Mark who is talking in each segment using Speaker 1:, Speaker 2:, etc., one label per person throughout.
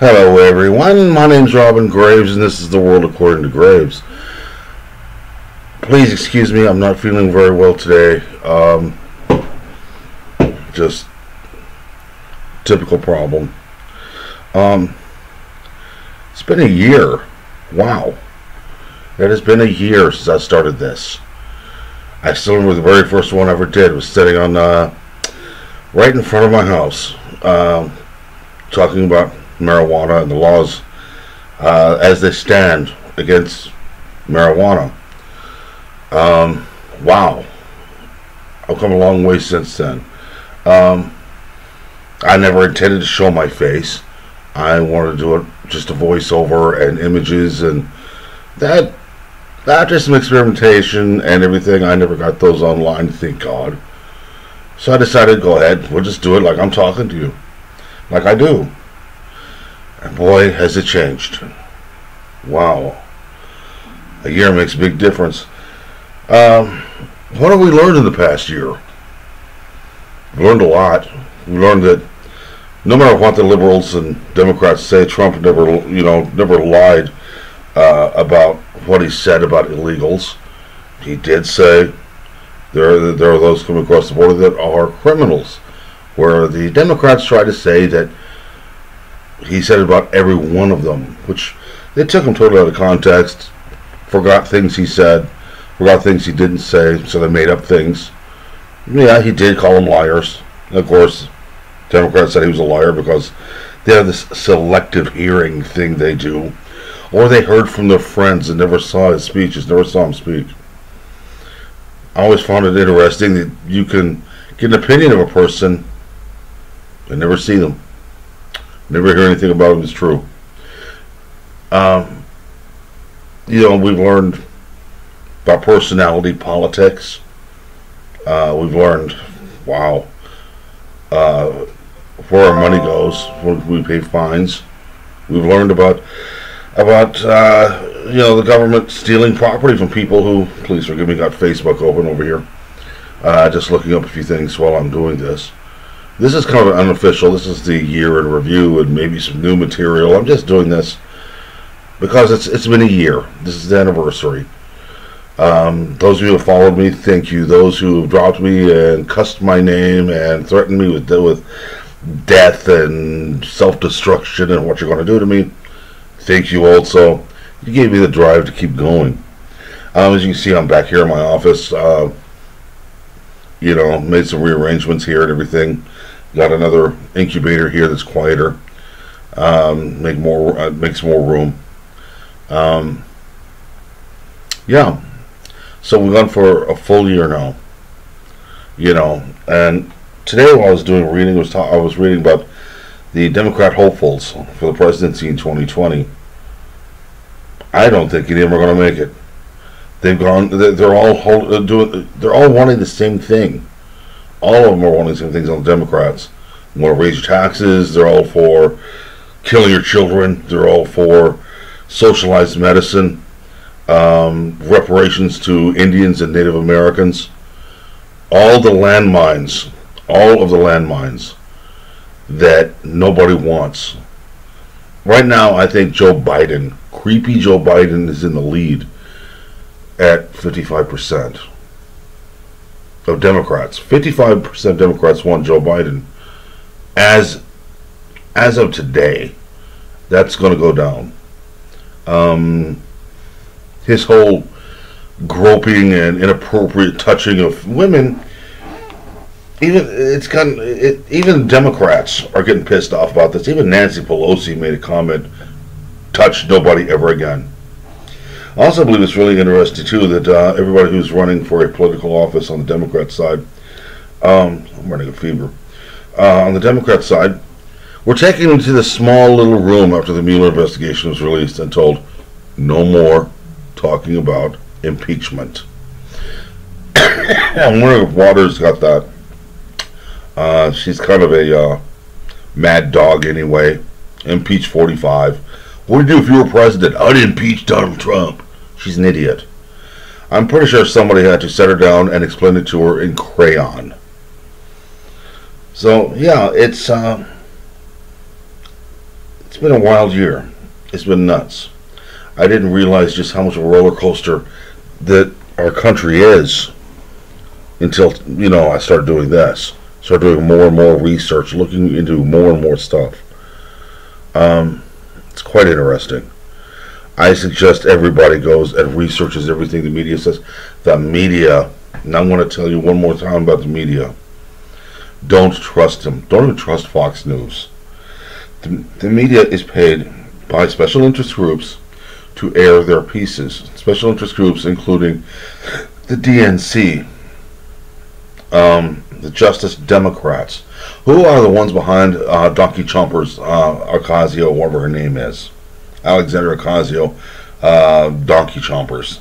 Speaker 1: Hello everyone, my name's Robin Graves and this is The World According to Graves. Please excuse me, I'm not feeling very well today. Just typical problem. It's been a year. Wow. It has been a year since I started this. I still remember the very first one I ever did was sitting on right in front of my house, talking about marijuana and the laws as they stand against marijuana. Wow. I've come a long way since then. I never intended to show my face. I wanted to do it just a voiceover and images, and that after some experimentation and everything, I never got those online, thank God. So I decided to go ahead, we'll just do it like I'm talking to you, like I do. And boy, has it changed. Wow. A year makes a big difference. What have we learned in the past year? We learned a lot. We learned that no matter what the liberals and Democrats say, Trump never lied about what he said about illegals. He did say there are those coming across the border that are criminals, where the Democrats try to say that he said about every one of them, which they took him totally out of context, forgot things he said, forgot things he didn't say, so they made up things. Yeah, he did call them liars. And of course, Democrats said he was a liar because they have this selective hearing thing they do, or they heard from their friends and never saw his speeches, never saw him speak. I always found it interesting that you can get an opinion of a person and never see them, never hear anything about them as true. We've learned about personality politics. We've learned, wow, where our money goes when we pay fines. We've learned about the government stealing property from people who, please forgive me, got Facebook open over here. Just looking up a few things while I'm doing this. This is kind of unofficial. This is the year in review and maybe some new material. I'm just doing this because it's been a year. This is the anniversary. Those of you who have followed me, thank you. Those who have dropped me and cussed my name and threatened me with death and self-destruction and what you're going to do to me, thank you also. You gave me the drive to keep going. As you can see, I'm back here in my office. Made some rearrangements here and everything. Got another incubator here that's quieter. Makes more room. Yeah. So we've gone for a full year now. And today while I was doing reading, I was reading about the Democrat hopefuls for the presidency in 2020. I don't think any of them are going to make it. They've gone. They're all wanting the same thing. All of them are wanting the same things on the Democrats. They want to raise your taxes. They're all for killing your children. They're all for socialized medicine, reparations to Indians and Native Americans. All of the landmines that nobody wants. Right now, I think Joe Biden, creepy Joe Biden, is in the lead at 55% of Democrats. 55% of Democrats want Joe Biden. As of today, that's going to go down. His whole groping and inappropriate touching of women, even Democrats are getting pissed off about this. Even Nancy Pelosi made a comment, touch nobody ever again. I also believe it's really interesting too that everybody who's running for a political office on the Democrat side, I'm running a fever, on the Democrat side, we're taking them to this small little room after the Mueller investigation was released and told, no more talking about impeachment. I'm wondering if Waters got that. She's kind of a mad dog anyway. Impeach 45. What would you do if you were president? I'd impeach Donald Trump. She's an idiot. I'm pretty sure somebody had to set her down and explain it to her in crayon. So yeah, it's It's been a wild year. It's been nuts. I didn't realize just how much of a roller coaster that our country is until, I started doing this. Started doing more and more research, looking into more and more stuff. It's quite interesting. I suggest everybody goes and researches everything the media says. The media, and I'm going to tell you one more time about the media. Don't trust them. Don't even trust Fox News. The media is paid by special interest groups to air their pieces. Special interest groups including the DNC, the Justice Democrats, who are the ones behind Donkey Chompers, Ocasio, whatever her name is. Alexandra Ocasio, Donkey Chompers.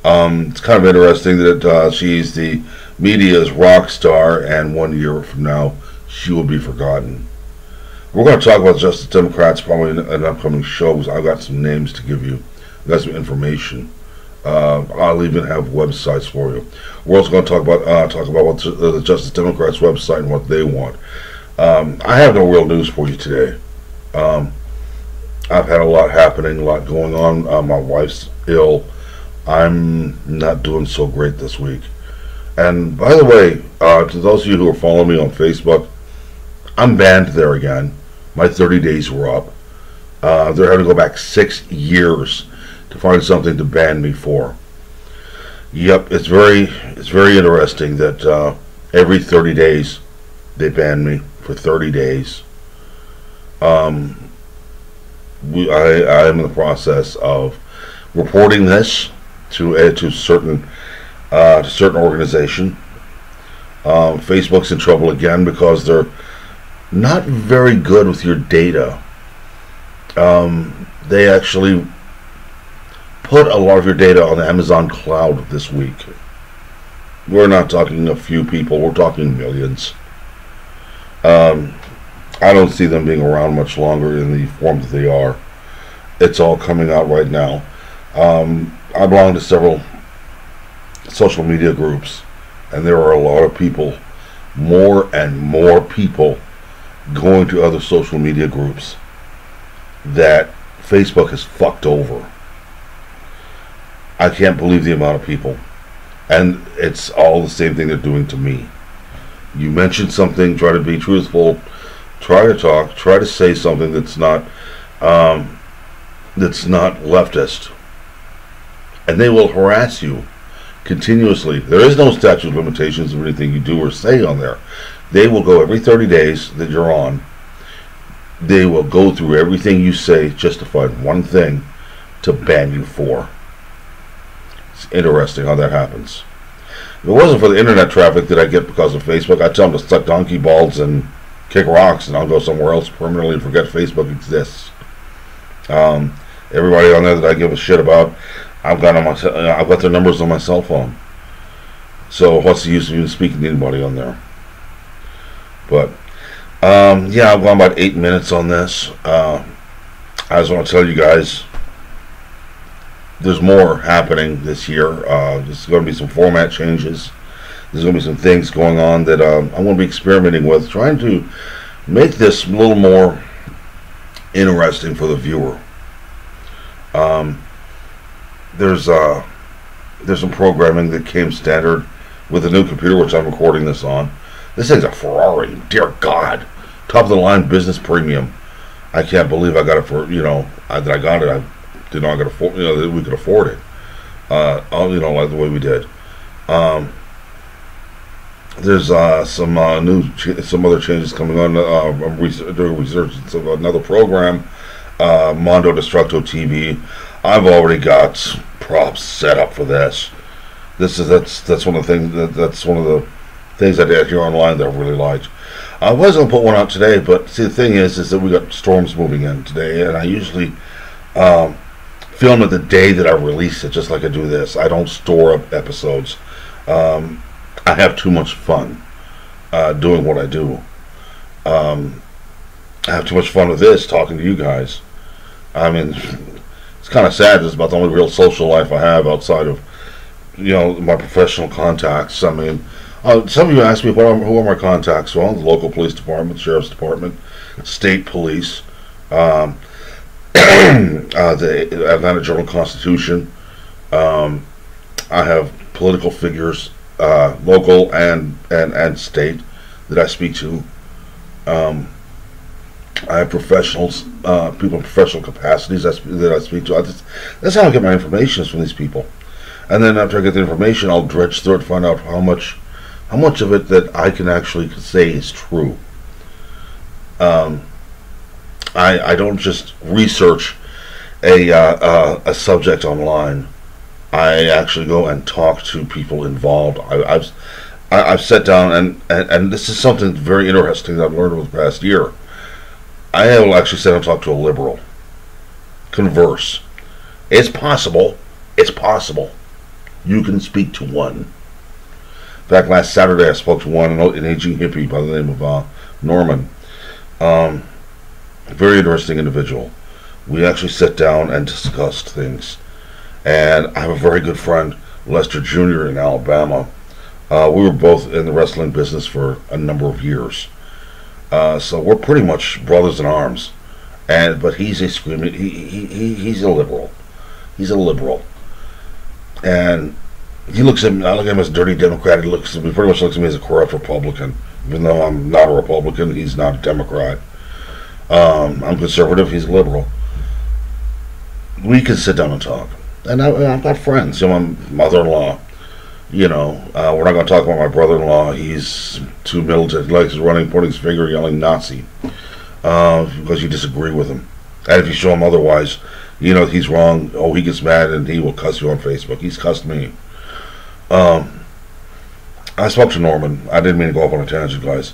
Speaker 1: It's kind of interesting that she's the media's rock star, and 1 year from now, she will be forgotten. We're going to talk about Justice Democrats probably in an upcoming show, because I've got some names to give you. I've got some information. I'll even have websites for you. We're also going to talk about what the Justice Democrats website and what they want. I have no real news for you today. I've had a lot happening, a lot going on. My wife's ill. I'm not doing so great this week. And by the way, to those of you who are following me on Facebook, I'm banned there again. My 30 days were up. They're having to go back 6 years to find something to ban me for. Yep, it's very interesting that every 30 days they ban me for 30 days. I'm in the process of reporting this to certain organization. Facebook's in trouble again because they're not very good with your data. They actually put a lot of your data on the Amazon cloud this week. We're not talking a few people, we're talking millions. I don't see them being around much longer in the form that they are. It's all coming out right now. I belong to several social media groups, and there are a lot of people, more and more people, going to other social media groups that Facebook has fucked over. I can't believe the amount of people. And it's all the same thing they're doing to me. You mention something, try to be truthful, try to talk, try to say something that's not leftist, and they will harass you continuously. There is no statute of limitations of anything you do or say on there. They will go every 30 days that you're on. They will go through everything you say just to find one thing to ban you for. It's interesting how that happens. If it wasn't for the internet traffic that I get because of Facebook, I'd tell them to suck donkey balls and kick rocks, and I'll go somewhere else permanently and forget Facebook exists. Everybody on there that I give a shit about, I've got their numbers on my cell phone. So what's the use of even speaking to anybody on there? But yeah, I've gone about 8 minutes on this. I just want to tell you guys, there's more happening this year. There's going to be some format changes. There's going to be some things going on that I'm going to be experimenting with, trying to make this a little more interesting for the viewer. There's some programming that came standard with the new computer, which I'm recording this on. This thing's a Ferrari, dear God, top of the line business premium. I can't believe I got it for that I got it. I didn't know I could afford that we could afford it. Like the way we did. There's some other changes coming on. I'm doing research of another program, Mondo Destructo TV. I've already got props set up for this. That's one of the things that's one of the things I did here online that I really liked. I was gonna put one out today, but see, the thing is that we got storms moving in today, and I usually film it the day that I release it, just like I do this. I don't store up episodes. I have too much fun doing what I do. I have too much fun with this, talking to you guys. I mean, it's kind of sad. It's about the only real social life I have outside of, my professional contacts. I mean, some of you ask me who are my contacts. Well, the local police department, sheriff's department, state police, Um, the Atlanta Journal-Constitution. I have political figures, local and state, that I speak to. I have professionals, people in professional capacities that I speak to. That's how I get my information, is from these people. And then after I get the information, I'll dredge through it, find out how much of it that I can actually say is true. I don't just research a subject online. I actually go and talk to people involved. I've sat down and this is something very interesting that I've learned over the past year. I will actually sit and talk to a liberal. Converse. It's possible. It's possible. You can speak to one. In fact, last Saturday I spoke to one, an aging hippie by the name of Norman. Very interesting individual. We actually sat down and discussed things. And I have a very good friend, Lester Jr. in Alabama. We were both in the wrestling business for a number of years. So we're pretty much brothers in arms. But he's a screaming, he's a liberal. He's a liberal. And he looks at me, I look at him as a dirty Democrat. He pretty much looks at me as a corrupt Republican. Even though I'm not a Republican, he's not a Democrat. I'm conservative, he's liberal. We can sit down and talk. And I've got friends, my mother-in-law. We're not going to talk about my brother-in-law. He's too militant. He likes putting his finger, yelling Nazi, because you disagree with him. And if you show him otherwise, he's wrong. Oh, he gets mad and he will cuss you on Facebook. He's cussed me. I spoke to Norman. I didn't mean to go off on a tangent, guys.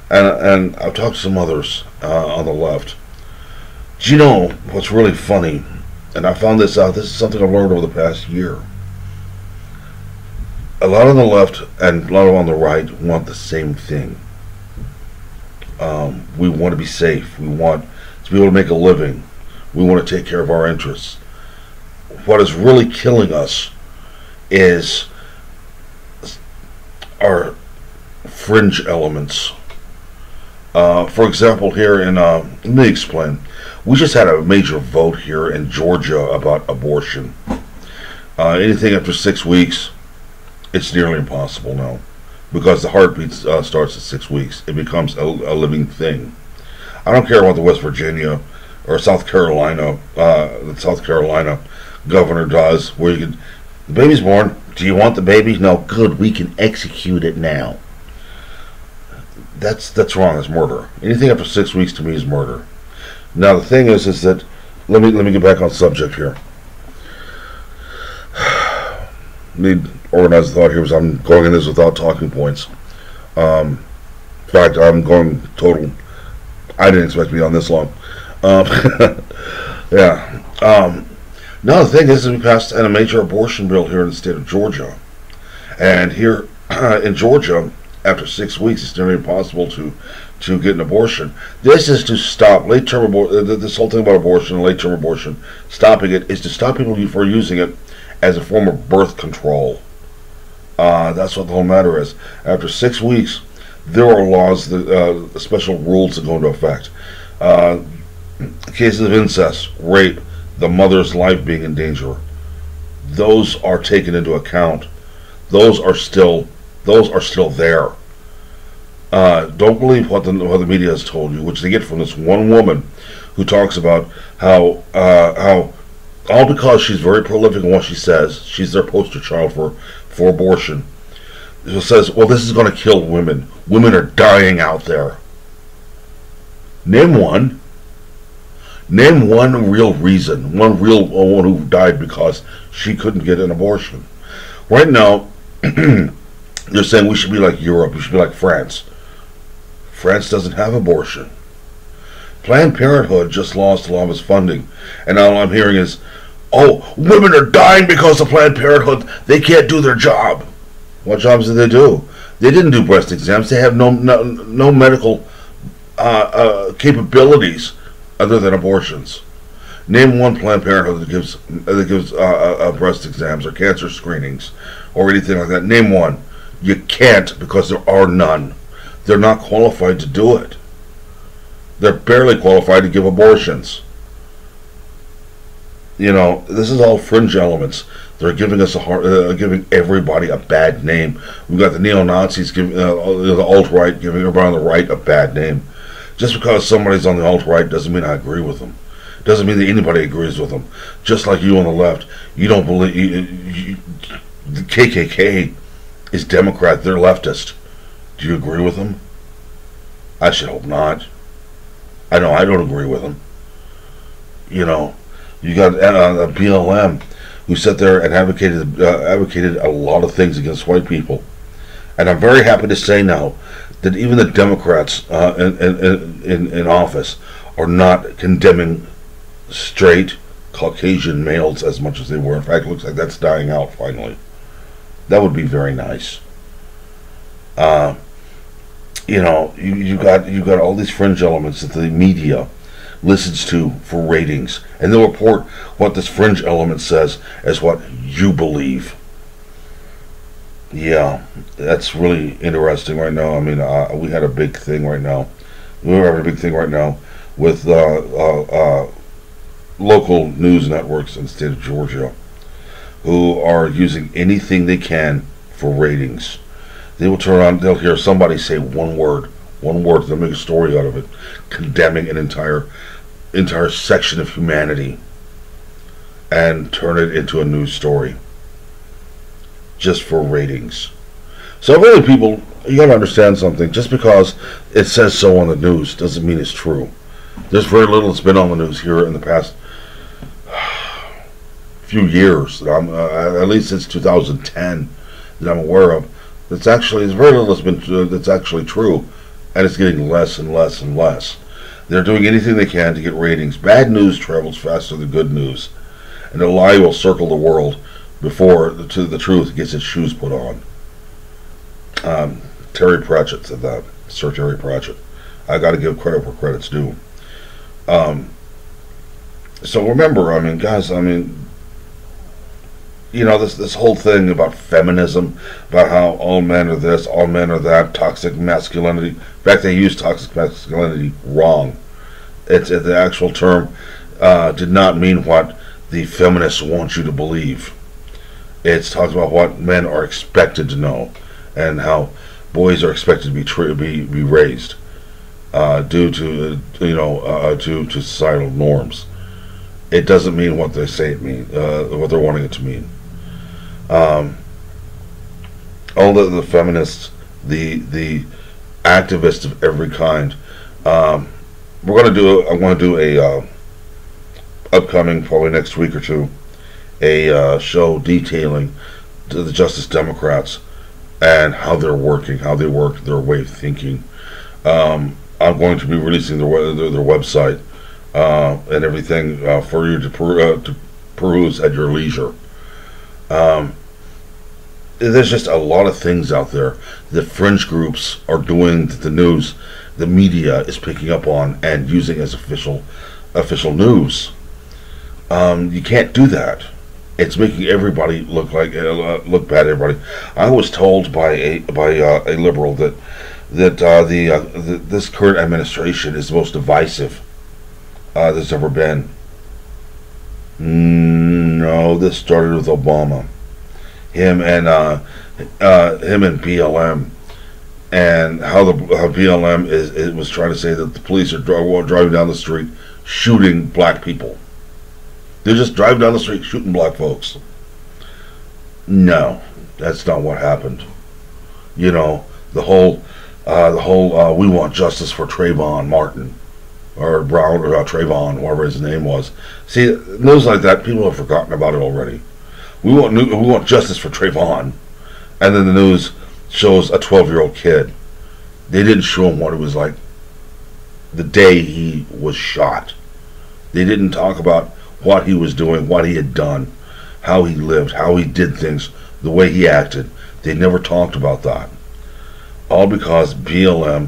Speaker 1: And I've talked to some others on the left. Do you know what's really funny? And I found this out. This is something I've learned over the past year. A lot on the left and a lot on the right want the same thing. We want to be safe. We want to be able to make a living. We want to take care of our interests. What is really killing us is our fringe elements. For example, here in, let me explain. We just had a major vote here in Georgia about abortion. Anything after 6 weeks, it's nearly impossible now, because the heartbeat starts at 6 weeks. It becomes a living thing. I don't care what the West Virginia or South Carolina, the South Carolina governor does, where the baby's born. Do you want the baby? No, good. We can execute it now. That's wrong. It's murder. Anything after 6 weeks to me is murder. Now the thing is that let me get back on subject here. Need organized thought here, because I'm going in this without talking points. In fact, I'm going total. I didn't expect to be on this long. Yeah. Now the thing is that we passed a major abortion bill here in the state of Georgia, and here in Georgia, after 6 weeks, it's nearly impossible to get an abortion. This is to stop late-term abortion. This whole thing about abortion and late-term abortion, stopping it is to stop people from using it as a form of birth control. That's what the whole matter is. After 6 weeks, there are laws, special rules that go into effect. Cases of incest, rape, the mother's life being in danger, those are taken into account. Those are still there. Don't believe what the media has told you, which they get from this one woman who talks about how all because she's very prolific in what she says, she's their poster child for abortion. She says, well, this is going to kill women. Women are dying out there. Name one. Name one real reason. One real one who died because she couldn't get an abortion. Right now, they're saying we should be like Europe. We should be like France. France doesn't have abortion. Planned Parenthood just lost a lot of its funding. And all I'm hearing is, oh, women are dying because of Planned Parenthood. They can't do their job. What jobs did they do? They didn't do breast exams. They have no medical capabilities other than abortions. Name one Planned Parenthood that gives breast exams or cancer screenings or anything like that. Name one. You can't, because there are none. They're not qualified to do it. They're barely qualified to give abortions. You know, this is all fringe elements. They're giving us giving everybody a bad name. We've got the neo-Nazis giving the alt-right giving everybody on the right a bad name. Just because somebody's on the alt-right doesn't mean I agree with them. Doesn't mean that anybody agrees with them. Just like you on the left, you don't believe the KKK is Democrat. They're leftist. Do you agree with them? I should hope not. I know I don't agree with them. You know, you got a BLM who sat there and advocated a lot of things against white people, and I'm very happy to say now that even the Democrats in office are not condemning straight Caucasian males as much as they were. In fact, it looks like that's dying out finally. That would be very nice. You know, you got all these fringe elements that the media listens to for ratings, and they'll report what this fringe element says as what you believe. Yeah, that's really interesting right now. I mean, we had a big thing right now. We're having a big thing right now with local news networks in the state of Georgia who are using anything they can for ratings. They will turn around, they'll hear somebody say one word, they'll make a story out of it, condemning an entire section of humanity, and turn it into a news story, just for ratings. So really, people, you gotta understand something. Just because it says so on the news doesn't mean it's true. There's very little that's been on the news here in the past few years, that at least since 2010, that I'm aware of. There's very little that's been that's actually true, and it's getting less and less and less. They're doing anything they can to get ratings. Bad news travels faster than good news, and a lie will circle the world before the truth gets its shoes put on. Terry Pratchett said that. Sir Terry Pratchett. I got to give credit where credit's due. So remember, I mean, guys, I mean, you know, this whole thing about feminism, about how all men are this, all men are that, toxic masculinity. In fact, they use toxic masculinity wrong. The actual term did not mean what the feminists want you to believe. It talks about what men are expected to know, and how boys are expected to be raised due to to societal norms. It doesn't mean what they say it means, what they're wanting it to mean. All the feminists, the activists of every kind. I'm going to do a upcoming, probably next week or two, a show detailing the Justice Democrats and how they're working, how they work, their way of thinking. I'm going to be releasing their website and everything for you to peruse at your leisure. There's just a lot of things out there that fringe groups are doing that the news, the media is picking up on and using as official news. You can't do that. It's making everybody look bad. Everybody. I was told by a liberal that this current administration is the most divisive there's ever been. No, this started with Obama. Him and BLM, and how BLM was trying to say that the police are driving down the street shooting black people. They're just driving down the street shooting black folks. No, that's not what happened. You know, the whole we want justice for Trayvon Martin, or Brown, or Trayvon, whatever his name was. See, news like that, people have forgotten about it already. We want justice for Trayvon, and then the news shows a 12-year-old kid. They didn't show him what it was like the day he was shot. They didn't talk about what he was doing, what he had done, how he lived, how he did things, the way he acted. They never talked about that. All because BLM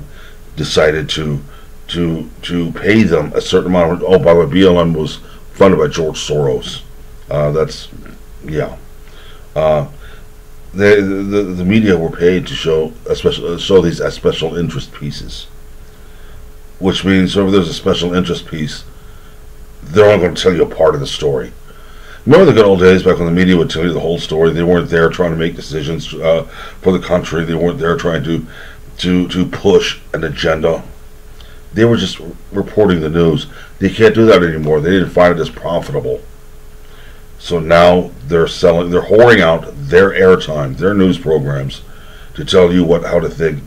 Speaker 1: decided to pay them a certain amount. Oh, by the way, BLM was funded by George Soros. Yeah. The media were paid to show these as special interest pieces. which means whenever there's a special interest piece, they're only going to tell you a part of the story. Remember the good old days back when the media would tell you the whole story? They weren't there trying to make decisions for the country. They weren't there trying to push an agenda. They were just reporting the news. They can't do that anymore. They didn't find it as profitable. So now they're whoring out their airtime, their news programs, to tell you how to think,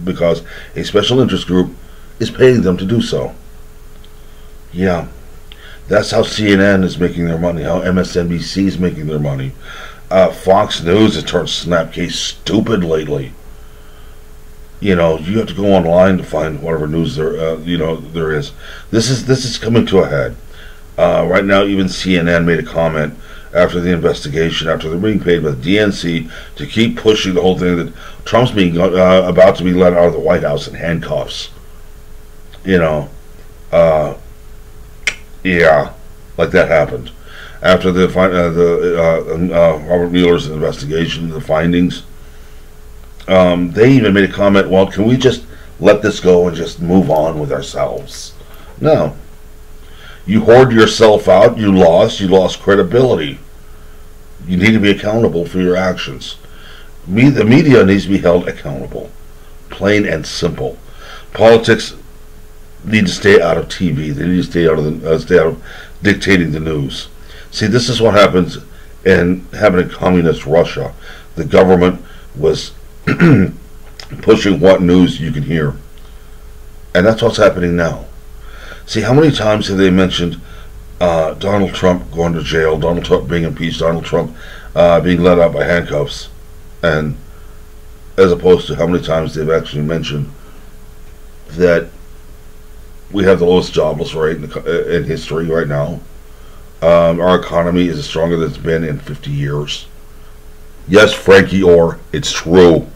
Speaker 1: because a special interest group is paying them to do so. Yeah, that's how CNN is making their money, how MSNBC is making their money. Fox News has turned Snapcase stupid lately. You have to go online to find whatever news there is. This is coming to a head. Right now, even CNN made a comment after the investigation, after they're being paid by the DNC to keep pushing the whole thing that Trump's being about to be let out of the White House in handcuffs. Yeah, like that happened after the Robert Mueller's investigation, the findings. They even made a comment, well, can we just let this go and just move on with ourselves? No. You hoard yourself out, you lost credibility. You need to be accountable for your actions. The media needs to be held accountable. Plain and simple. Politics need to stay out of TV. They need to stay out of dictating the news. See, this is what happens in communist Russia. The government was pushing what news you can hear. And that's what's happening now. See, how many times have they mentioned Donald Trump going to jail, Donald Trump being impeached, Donald Trump being let out by handcuffs, and as opposed to how many times they've actually mentioned that we have the lowest jobless rate in history right now. Our economy is as stronger than it's been in 50 years. Yes, Frankie Orr, it's true.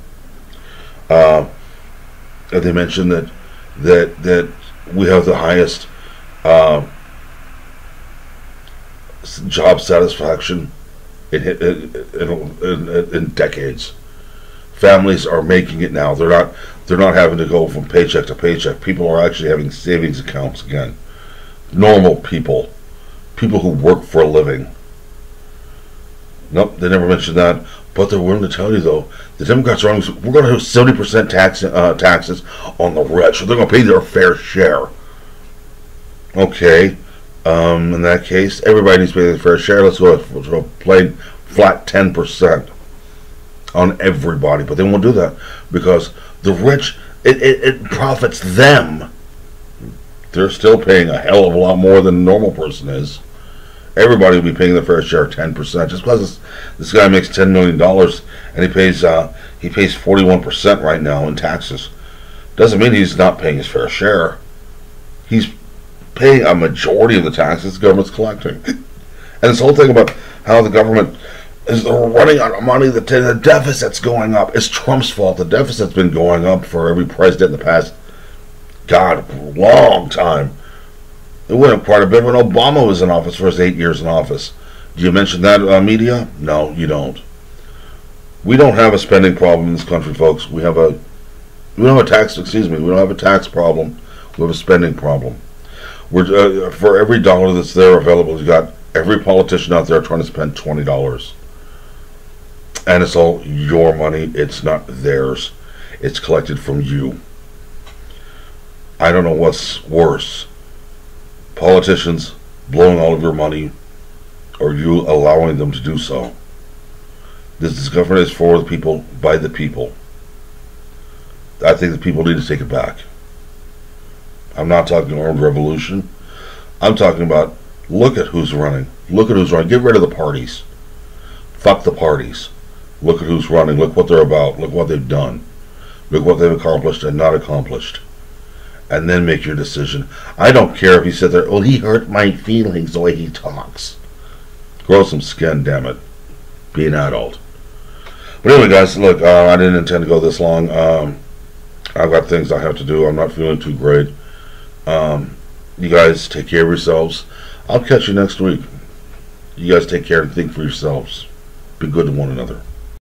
Speaker 1: They mentioned that we have the highest job satisfaction in decades. Families are making it now. They're not having to go from paycheck to paycheck. People are actually having savings accounts again. Normal people who work for a living. Nope, they never mentioned that. But they're willing to tell you, though, the Democrats are wrong. We're going to have 70% taxes on the rich, so they're going to pay their fair share. Okay, in that case, everybody needs to pay their fair share. Let's go to a plain flat 10% on everybody. But they won't do that because the rich, it profits them. They're still paying a hell of a lot more than a normal person is. Everybody will be paying their fair share of 10%. Just because this guy makes $10 million and he pays 41% right now in taxes, doesn't mean he's not paying his fair share. He's paying a majority of the taxes the government's collecting. And this whole thing about how the government is running out of money, the deficit's going up. It's Trump's fault. The deficit's been going up for every president in the past, long time. It went up quite a bit when Obama was in office for his 8 years in office. Do you mention that, media? No, you don't. We don't have a spending problem in this country, folks. We don't have a tax problem. We have a spending problem. For every dollar that's there available, you got every politician out there trying to spend $20. And it's all your money. It's not theirs. It's collected from you. I don't know what's worse. Politicians blowing all of your money, or you allowing them to do so. This government is for the people, by the people. I think the people need to take it back. I'm not talking armed revolution. I'm talking about look at who's running. Look at who's running. Get rid of the parties. Fuck the parties. Look at who's running. Look what they're about. Look what they've done. Look what they've accomplished and not accomplished. And then make your decision. I don't care if you sit there, well, he hurt my feelings the way he talks. Grow some skin, damn it. Be an adult. But anyway, guys, look, I didn't intend to go this long. I've got things I have to do. I'm not feeling too great. You guys take care of yourselves. I'll catch you next week. You guys take care and think for yourselves. Be good to one another.